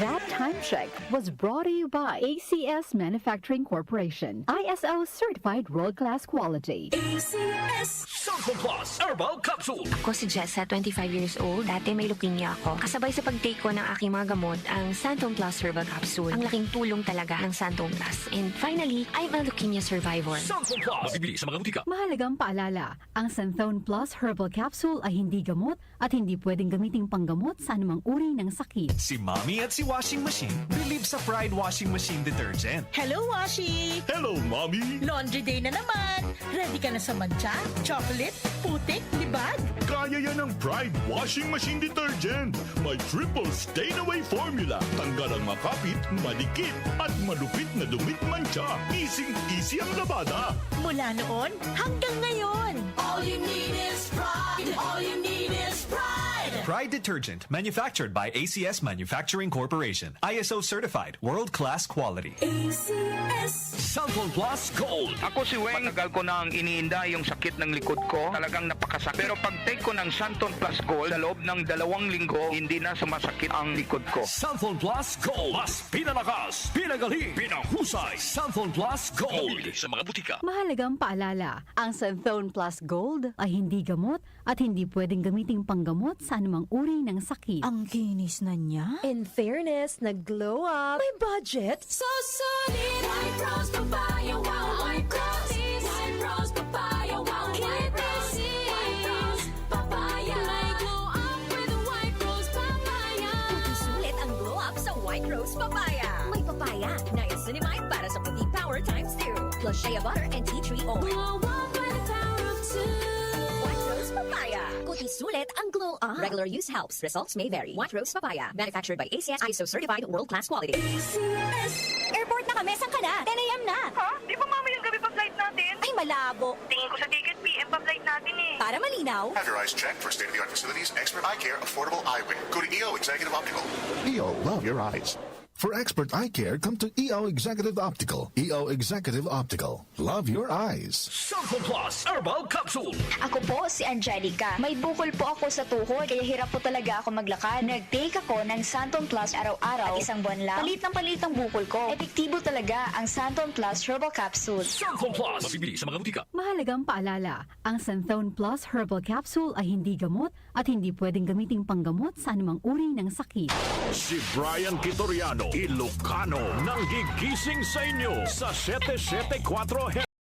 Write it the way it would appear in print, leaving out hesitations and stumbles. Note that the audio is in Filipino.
That time check was brought to you by ACS Manufacturing Corporation, ISO certified world-class quality. ACS Santon Plus Herbal Capsule. Ako si Jessa, 25 years old. Dati may leukemia ako. Kasabay sa pag-take ko ng aking mga gamot, ang Santon Plus Herbal Capsule. Ang laking tulong talaga ng Santon Plus. And finally, I'm a leukemia survivor. Santon Plus. Mabibili sa mga butika. Mahalagang paalala, ang Santhone Plus Herbal Capsule ay hindi gamot at hindi pwedeng gamiting panggamot sa anumang uri ng sakit. Si Mommy at si Washing Machine believe sa Pride Washing Machine Detergent. Hello, Washi! Hello, Mommy! Laundry day na naman! Ready ka na sa mancha, chocolate, putik, libag? Kaya yan ang Pride Washing Machine Detergent. May triple stain-away formula. Tanggal ang makapit, madikit, at malupit na dumit mancha. Easy ang labada. Mula noon hanggang ngayon. All you need is pride. All you need is pride. Pride Detergent, manufactured by ACS Manufacturing Corporation. ISO certified, world-class quality. ACS. Santon Plus Gold. Ako si Weng, matagal ko na ang iniinda yung sakit ng likod ko. Talagang napakasakit. Pero pag take ko ng Santon Plus Gold, sa loob ng 2 linggo, hindi na sumasakit ang likod ko. Santon Plus Gold. Mas pinalakas, pinagaling, pinahusay. Santon Plus Gold. Mabibili sa mga butika. Mahalagang paalala, ang Santhone Plus Gold ay hindi gamot at hindi pwedeng gamiting panggamot sa anumang uri ng sakit. Ang kinis na niya. In fairness, nag-glow up. May budget. So solid. White rose papaya, wow, white rose. White rose papaya, wow, white rose. White rose papaya. May glow up with a white rose papaya. Sulit ang glow up sa White Rose Papaya. May papaya, niacinamide para sa puti power times 2. Plus shea butter and tea tree oil. Glow up with the power of 2. White Rose Papaya. Kuti sulit ang glow up. Regular use helps. Results may vary. White Rose Papaya. Manufactured by ACS ISO certified world-class quality. ACS. Airport na kami. Saan ka na? 10 a.m. na. Ha? Di ba mamayang gabi pa flight natin? Ay, malabo. Tingin ko sa ticket PM pa flight natin eh. Para malinaw. Have your eyes checked for state-of-the-art facilities, expert eye care, affordable eyewear. Go to EO Executive Optical. EO, love your eyes. For expert eye care, come to EO Executive Optical. EO Executive Optical. Love your eyes. Santon Plus Herbal Capsule. Ako po si Angelica. May bukol po ako sa tuhod, kaya hirap po talaga ako maglakad. Nag-take ako ng Santon Plus araw-araw at 1 buwan lang. Palit ang bukol ko. Epektibo talaga ang Santon Plus Herbal Capsule. Santon Plus. Mabibili sa mga butika. Mahalagang paalala, ang Santhone Plus Herbal Capsule ay hindi gamot at hindi pwedeng gamiting panggamot sa anumang uri ng sakit. Si Brian Kitoriano, Ilocano, nang gigising sa inyo sa 774